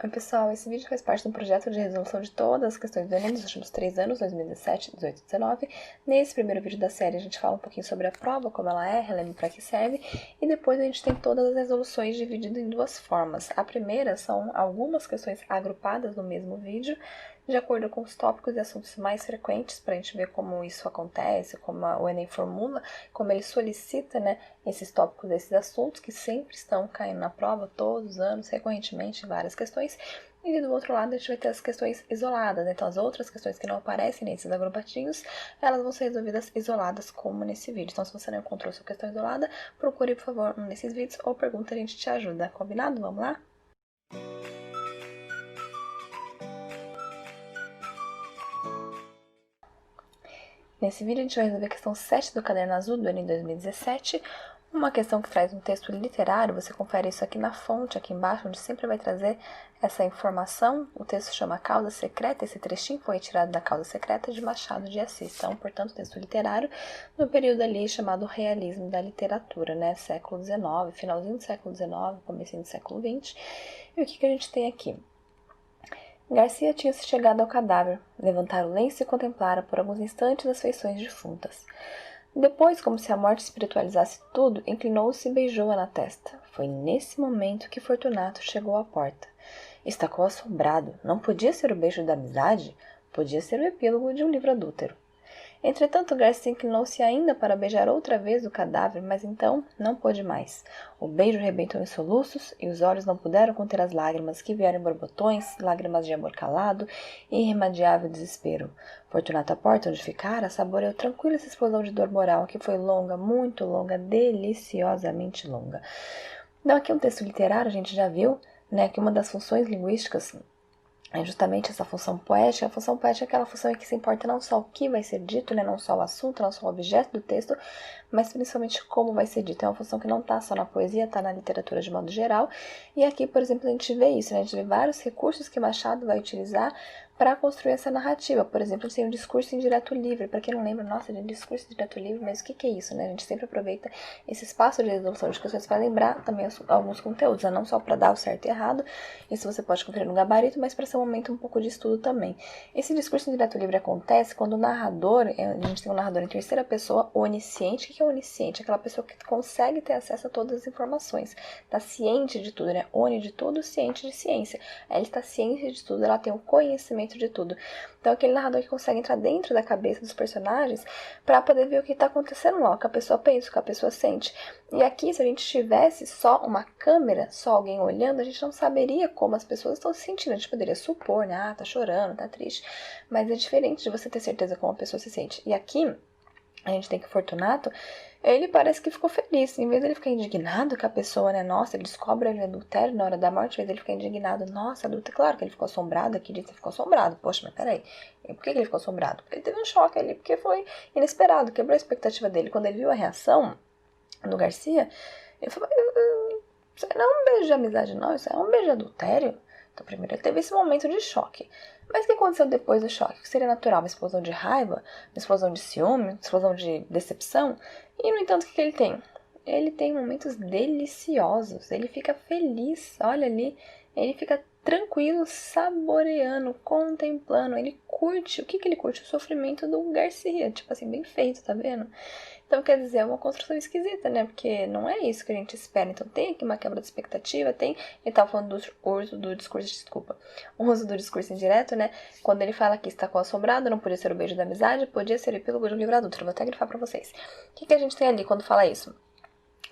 Oi pessoal, esse vídeo faz parte de um projeto de resolução de todas as questões do Enem dos últimos 3 anos, 2017, 18 e 19. Nesse primeiro vídeo da série a gente fala um pouquinho sobre a prova, como ela é, relembra para que serve, e depois a gente tem todas as resoluções divididas em duas formas. A primeira são algumas questões agrupadas no mesmo vídeo, de acordo com os tópicos e assuntos mais frequentes, para a gente ver como isso acontece, como o Enem formula, como ele solicita, esses tópicos, esses assuntos que sempre estão caindo na prova, todos os anos, recorrentemente, em várias questões. E do outro lado a gente vai ter as questões isoladas, então as outras questões que não aparecem nesses agrupadinhos, elas vão ser resolvidas isoladas, como nesse vídeo. Então se você não encontrou sua questão isolada, procure por favor um desses vídeos ou pergunta, a gente te ajuda. Combinado? Vamos lá? Nesse vídeo a gente vai resolver a questão 7 do Caderno Azul do Enem 2017, uma questão que traz um texto literário. Você confere isso aqui na fonte, aqui embaixo, onde sempre vai trazer essa informação. O texto chama Causa Secreta, esse trechinho foi retirado da Causa Secreta de Machado de Assis. Então, portanto, texto literário no período ali chamado realismo da literatura, século XIX, finalzinho do século XIX, comecinho do século XX. E o que a gente tem aqui? Garcia tinha-se chegado ao cadáver, levantara o lenço e contemplara por alguns instantes as feições defuntas. Depois, como se a morte espiritualizasse tudo, inclinou-se e beijou-a na testa. Foi nesse momento que Fortunato chegou à porta. Estacou assombrado. Não podia ser o beijo da amizade? Podia ser o epílogo de um livro adúltero. Entretanto, Garcia inclinou-se ainda para beijar outra vez o cadáver, mas então não pôde mais. O beijo rebentou em soluços e os olhos não puderam conter as lágrimas que vieram em borbotões, lágrimas de amor calado e irremediável desespero. Fortunato à porta onde ficara, saboreou tranquila essa explosão de dor moral que foi longa, muito longa, deliciosamente longa. Então aqui um texto literário, a gente já viu, que uma das funções linguísticas é justamente essa função poética. A função poética é aquela função em que se importa não só o que vai ser dito, não só o assunto, não só o objeto do texto, mas principalmente como vai ser dito. É uma função que não está só na poesia, está na literatura de modo geral. E aqui, por exemplo, a gente vê isso, a gente vê vários recursos que Machado vai utilizar para construir essa narrativa. Por exemplo, a gente tem um discurso indireto livre. Para quem não lembra, nossa, de discurso indireto livre, mas o que é isso, A gente sempre aproveita esse espaço de resolução de questões para lembrar também alguns conteúdos, não só para dar o certo e errado, isso você pode conferir no gabarito, mas para ser um momento um pouco de estudo também. Esse discurso indireto livre acontece quando o narrador, a gente tem um narrador em terceira pessoa, onisciente. O que é onisciente? Aquela pessoa que consegue ter acesso a todas as informações, está ciente de tudo, Oni de tudo, ciente de ciência. Ela está ciente de tudo, ela tem o conhecimento de tudo. Então, aquele narrador que consegue entrar dentro da cabeça dos personagens para poder ver o que está acontecendo lá, o que a pessoa pensa, o que a pessoa sente. E aqui, se a gente tivesse só uma câmera, só alguém olhando, a gente não saberia como as pessoas estão se sentindo. A gente poderia supor, tá chorando, tá triste. Mas é diferente de você ter certeza como a pessoa se sente. E aqui, a gente tem que o Fortunato, ele parece que ficou feliz. Em vez de ele ficar indignado que a pessoa, nossa, ele descobre ele adultério na hora da morte, em vez de ele ficar indignado, nossa, adulto, claro que ele ficou assombrado, aqui diz que ele ficou assombrado. Poxa, mas peraí, por que ele ficou assombrado? Porque ele teve um choque ali, porque foi inesperado, quebrou a expectativa dele. Quando ele viu a reação do Garcia, ele falou, isso não é um beijo de amizade não, isso é um beijo de adultério. Então, primeiro ele teve esse momento de choque. Mas o que aconteceu depois do choque? O que seria natural? Uma explosão de raiva? Uma explosão de ciúme? Uma explosão de decepção? E, no entanto, o que ele tem? Ele tem momentos deliciosos. Ele fica feliz. Olha ali. Ele fica tranquilo, saboreando, contemplando. Ele curte. O que ele curte? O sofrimento do Garcia. Tipo assim, bem feito, tá vendo? Então, quer dizer, é uma construção esquisita, Porque não é isso que a gente espera. Então, tem aqui uma quebra de expectativa, tem... Ele tava falando do uso do discurso, desculpa. O uso do discurso indireto, Quando ele fala que está com assombrado, não podia ser o beijo da amizade, podia ser o epílogo de um livro adulto. Eu vou até grifar pra vocês. O que a gente tem ali quando fala isso?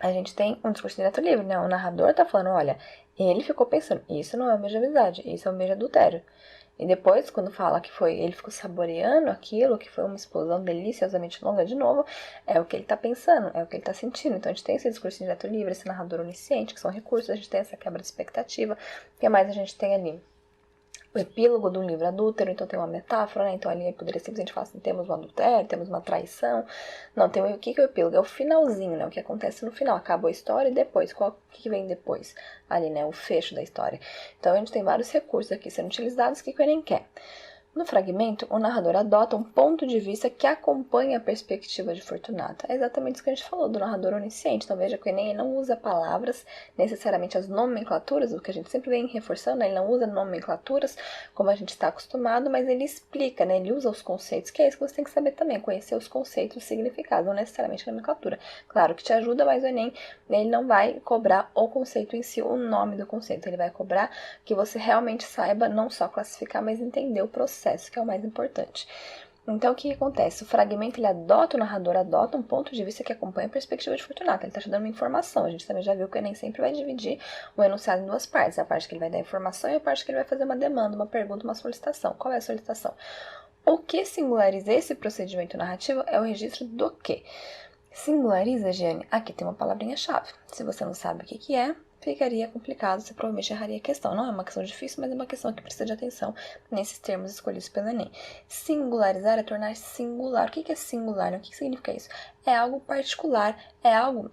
A gente tem um discurso direto livre, O narrador tá falando, olha, ele ficou pensando, isso não é um beijo de amizade, isso é um beijo adultério. E depois, quando fala que ele ficou saboreando aquilo, que foi uma explosão deliciosamente longa de novo, é o que ele tá pensando, é o que ele tá sentindo. Então a gente tem esse discurso direto livre, esse narrador onisciente, que são recursos, a gente tem essa quebra de expectativa. O que mais a gente tem ali? O epílogo de um livro adúltero, então tem uma metáfora, Então ali poderia simplesmente falar assim, temos um adultério, temos uma traição. Não, tem o que é o epílogo? É o finalzinho, O que acontece no final, acabou a história e depois, o que vem depois? Ali, O fecho da história. Então a gente tem vários recursos aqui sendo utilizados, o que o Enem quer? No fragmento, o narrador adota um ponto de vista que acompanha a perspectiva de Fortunato. É exatamente isso que a gente falou do narrador onisciente. Então veja que o Enem não usa palavras, necessariamente as nomenclaturas, o que a gente sempre vem reforçando, ele não usa nomenclaturas como a gente está acostumado, mas ele explica, né? Ele usa os conceitos, que é isso que você tem que saber também, conhecer os conceitos, os significados, não necessariamente a nomenclatura. Claro que te ajuda, mas o Enem ele não vai cobrar o conceito em si, o nome do conceito. Ele vai cobrar que você realmente saiba não só classificar, mas entender o processo, que é o mais importante. Então, o que acontece? O fragmento, o narrador adota um ponto de vista que acompanha a perspectiva de Fortunato. Ele está te dando uma informação. A gente também já viu que o Enem sempre vai dividir o enunciado em duas partes. A parte que ele vai dar informação e a parte que ele vai fazer uma demanda, uma pergunta, uma solicitação. Qual é a solicitação? O que singulariza esse procedimento narrativo é o registro do quê? Singulariza, Giane? Aqui tem uma palavrinha-chave. Se você não sabe o que é, ficaria complicado, você provavelmente erraria a questão. Não é uma questão difícil, mas é uma questão que precisa de atenção nesses termos escolhidos pelo Enem. Singularizar é tornar singular. O que é singular? O que significa isso? É algo particular, é algo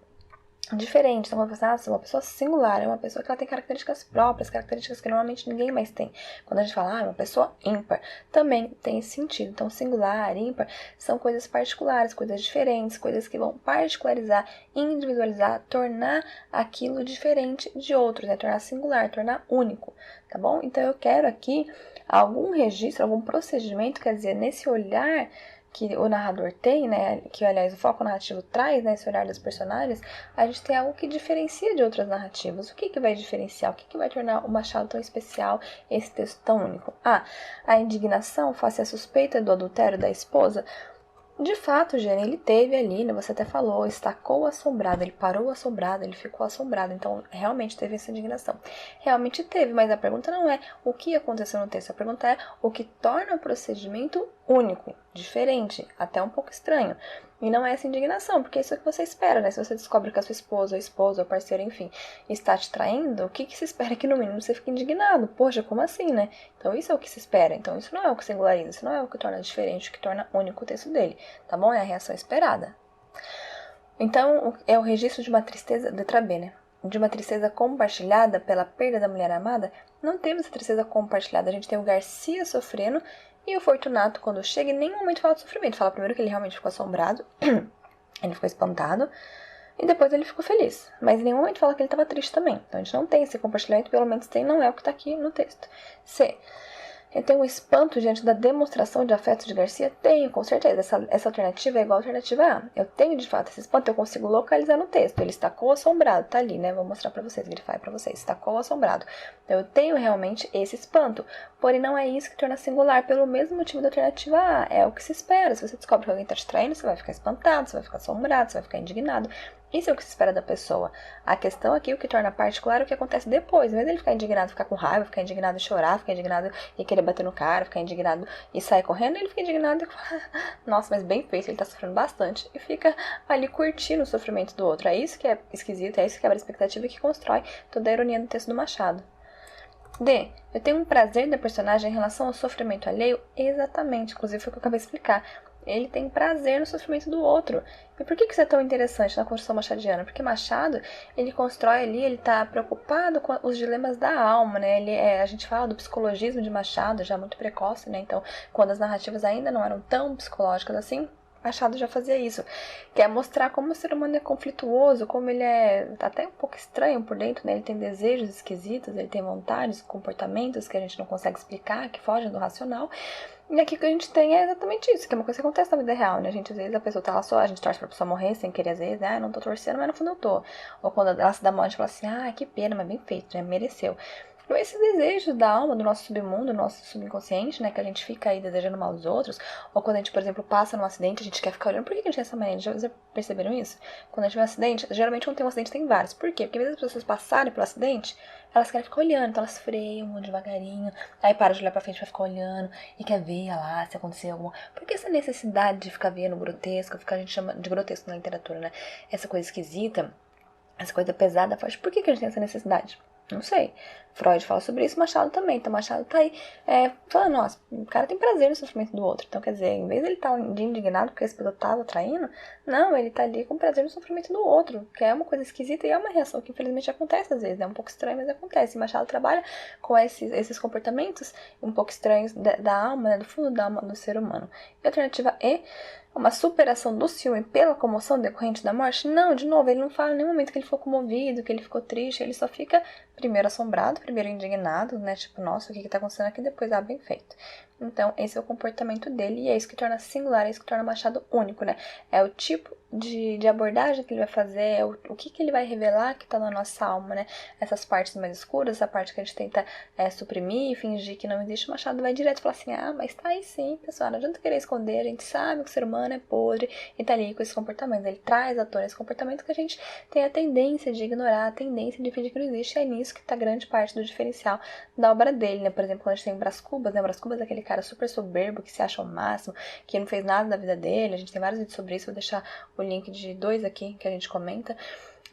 diferente. Então, uma pessoa singular é uma pessoa que ela tem características próprias, características que normalmente ninguém mais tem. Quando a gente fala, uma pessoa ímpar, também tem esse sentido. Então, singular, ímpar, são coisas particulares, coisas diferentes, coisas que vão particularizar, individualizar, tornar aquilo diferente de outros, né? Tornar singular, tornar único, tá bom? Então, eu quero aqui algum registro, algum procedimento, quer dizer, nesse olhar que o narrador tem, né, que aliás o foco narrativo traz, né, esse olhar dos personagens, a gente tem algo que diferencia de outras narrativas. O que vai diferenciar? O que vai tornar o Machado tão especial, esse texto tão único? A indignação face à suspeita do adultério da esposa. De fato, Jane, ele teve ali, né, você até falou, estacou assombrado, ele parou assombrado, ele ficou assombrado, então realmente teve essa indignação. Realmente teve, mas a pergunta não é o que aconteceu no texto, a pergunta é o que torna o procedimento único, diferente, até um pouco estranho. E não é essa indignação, porque isso é o que você espera, né? Se você descobre que a sua esposa, ou parceiro, enfim, está te traindo, o que se espera? Que no mínimo você fique indignado. Poxa, como assim, né? Então isso é o que se espera. Então isso não é o que singulariza, isso não é o que torna diferente, o que torna único o texto dele, tá bom? É a reação esperada. Então, é o registro de uma tristeza, letra B, né? De uma tristeza compartilhada pela perda da mulher amada. Não temos essa tristeza compartilhada, a gente tem o Garcia sofrendo e o Fortunato, quando chega, em nenhum momento fala de sofrimento. Fala primeiro que ele realmente ficou assombrado, ele ficou espantado, e depois ele ficou feliz. Mas em nenhum momento fala que ele estava triste também. Então a gente não tem esse compartilhamento, pelo menos tem, não é o que está aqui no texto. C. Eu tenho um espanto diante da demonstração de afeto de Garcia? Tenho, com certeza. Essa alternativa é igual a alternativa A. Eu tenho, de fato, esse espanto, eu consigo localizar no texto. Ele estacou assombrado, tá ali, né? Vou mostrar pra vocês, grifar pra vocês. Estacou assombrado. Então, eu tenho realmente esse espanto. Porém, não é isso que torna singular, pelo mesmo motivo da alternativa A. É o que se espera. Se você descobre que alguém tá te traindo, você vai ficar espantado, você vai ficar assombrado, você vai ficar indignado. Isso é o que se espera da pessoa. A questão aqui, o que torna particular, é o que acontece depois. Em vez dele ficar indignado, ficar com raiva, ficar indignado e chorar, ficar indignado e querer bater no cara, ficar indignado e sair correndo, ele fica indignado e fala, nossa, mas bem feito, ele tá sofrendo bastante. E fica ali curtindo o sofrimento do outro. É isso que é esquisito, é isso que quebra a expectativa e que constrói toda a ironia do texto do Machado. D. Eu tenho um prazer da personagem em relação ao sofrimento alheio? Exatamente, inclusive foi o que eu acabei de explicar. Ele tem prazer no sofrimento do outro. E por que isso é tão interessante na construção machadiana? Porque Machado, ele constrói ali, ele está preocupado com os dilemas da alma, né? A gente fala do psicologismo de Machado, já muito precoce, né? Então, quando as narrativas ainda não eram tão psicológicas assim, Machado já fazia isso, que é mostrar como o ser humano é conflituoso, como ele é até um pouco estranho por dentro, né? Ele tem desejos esquisitos, ele tem vontades, comportamentos que a gente não consegue explicar, que fogem do racional. E aqui o que a gente tem é exatamente isso, que é uma coisa que acontece na vida real, né? A gente, às vezes, a pessoa tá lá só, a gente torce pra pessoa morrer sem querer, às vezes, né? Não tô torcendo, mas no fundo eu tô. Ou quando ela se dá mal, a gente fala assim, que pena, mas bem feito, né? Mereceu. Então, esses desejos da alma, do nosso submundo, do nosso subconsciente, né, que a gente fica aí desejando mal dos outros, ou quando a gente, por exemplo, passa num acidente, a gente quer ficar olhando, por que a gente tem essa mania? Já perceberam isso? Quando a gente vê um acidente, geralmente quando tem um acidente tem vários. Por quê? Porque às vezes as pessoas passarem pelo acidente, elas querem ficar olhando, então elas freiam devagarinho, aí para de olhar pra frente pra ficar olhando, e quer ver lá se aconteceu alguma... Por que essa necessidade de ficar vendo grotesco, a gente chama de grotesco na literatura, né? Essa coisa esquisita, essa coisa pesada, forte, por que a gente tem essa necessidade? Não sei. Freud fala sobre isso, Machado também. Então Machado tá aí falando, nossa, o cara tem prazer no sofrimento do outro. Então, quer dizer, em vez de ele estar indignado porque esse pessoa tava traindo, não, ele tá ali com prazer no sofrimento do outro, que é uma coisa esquisita e é uma reação que infelizmente acontece às vezes. É um pouco estranho, mas acontece. E Machado trabalha com esses comportamentos um pouco estranhos da alma, né, do fundo da alma do ser humano. E a alternativa E, uma superação do ciúme pela comoção decorrente da morte? Não, de novo, ele não fala em nenhum momento que ele ficou comovido, que ele ficou triste, ele só fica primeiro assombrado, primeiro indignado, né? Tipo, nossa, o que tá acontecendo aqui? Depois, bem feito. Então, esse é o comportamento dele e é isso que torna singular, é isso que torna Machado único, né? É o tipo de abordagem que ele vai fazer, é o que ele vai revelar que tá na nossa alma, né? Essas partes mais escuras, essa parte que a gente tenta suprimir, fingir que não existe, o Machado vai direto e fala assim, mas tá aí sim, pessoal, não adianta querer esconder, a gente sabe que o ser humano é podre e tá ali com esses comportamentos. Ele traz à tona esse comportamento que a gente tem a tendência de ignorar, a tendência de fingir que não existe, e é nisso que tá grande parte do diferencial da obra dele, né? Por exemplo, quando a gente tem Brás Cubas, né? Brás Cubas é aquele cara super soberbo, que se acha o máximo, que não fez nada da vida dele, a gente tem vários vídeos sobre isso, vou deixar o link de 2 aqui que a gente comenta.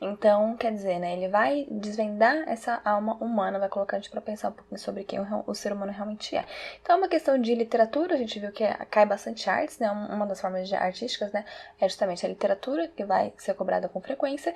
Então, quer dizer, né, ele vai desvendar essa alma humana, vai colocar a gente pra pensar um pouquinho sobre quem o ser humano realmente é. Então, é uma questão de literatura, a gente viu que cai bastante artes, né, uma das formas artísticas, né, é justamente a literatura, que vai ser cobrada com frequência.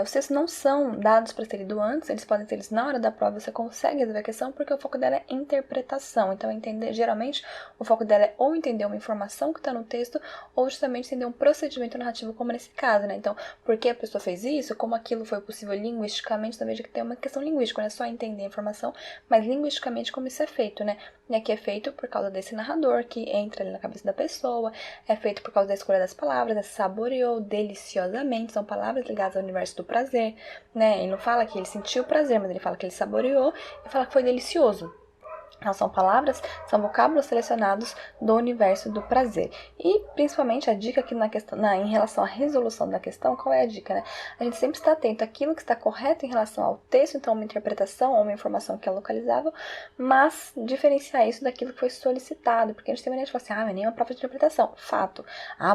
Os textos não são dados para ser lido antes, eles podem ser lidos na hora da prova, você consegue resolver a questão, porque o foco dela é interpretação. Então, geralmente, o foco dela é ou entender uma informação que está no texto, ou justamente entender um procedimento narrativo, como nesse caso, né? Então, por que a pessoa fez isso, como aquilo foi possível linguisticamente, então veja que tem uma questão linguística, não é só entender a informação, mas linguisticamente como isso é feito, né? E aqui é feito por causa desse narrador que entra ali na cabeça da pessoa, é feito por causa da escolha das palavras, saboreou deliciosamente, são palavras ligadas ao universo do prazer, né? Ele não fala que ele sentiu prazer, mas ele fala que ele saboreou e fala que foi delicioso. Então, são palavras, são vocábulos selecionados do universo do prazer. E, principalmente, a dica aqui em relação à resolução da questão, qual é a dica, né? A gente sempre está atento àquilo que está correto em relação ao texto, então uma interpretação ou uma informação que é localizável, mas diferenciar isso daquilo que foi solicitado, porque a gente tem maneira de falar assim, mas nem uma prova de interpretação. Fato.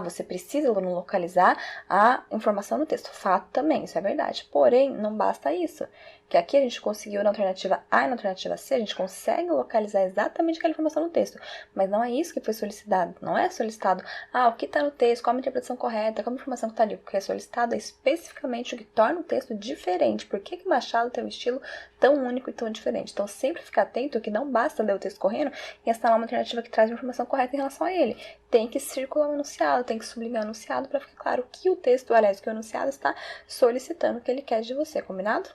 Você precisa localizar a informação no texto. Fato também, isso é verdade. Porém, não basta isso. Que aqui a gente conseguiu na alternativa A e na alternativa C, a gente consegue localizar exatamente aquela informação no texto. Mas não é isso que foi solicitado. Não é solicitado, o que está no texto, qual a interpretação correta, qual a informação que está ali. O que é solicitado é especificamente o que torna o texto diferente. Por que Machado tem um estilo tão único e tão diferente? Então, sempre ficar atento que não basta ler o texto correndo e instalar uma alternativa que traz a informação correta em relação a ele. Tem que circular o enunciado, tem que sublinhar o enunciado para ficar claro que o texto, aliás, que o enunciado está solicitando o que ele quer de você, combinado?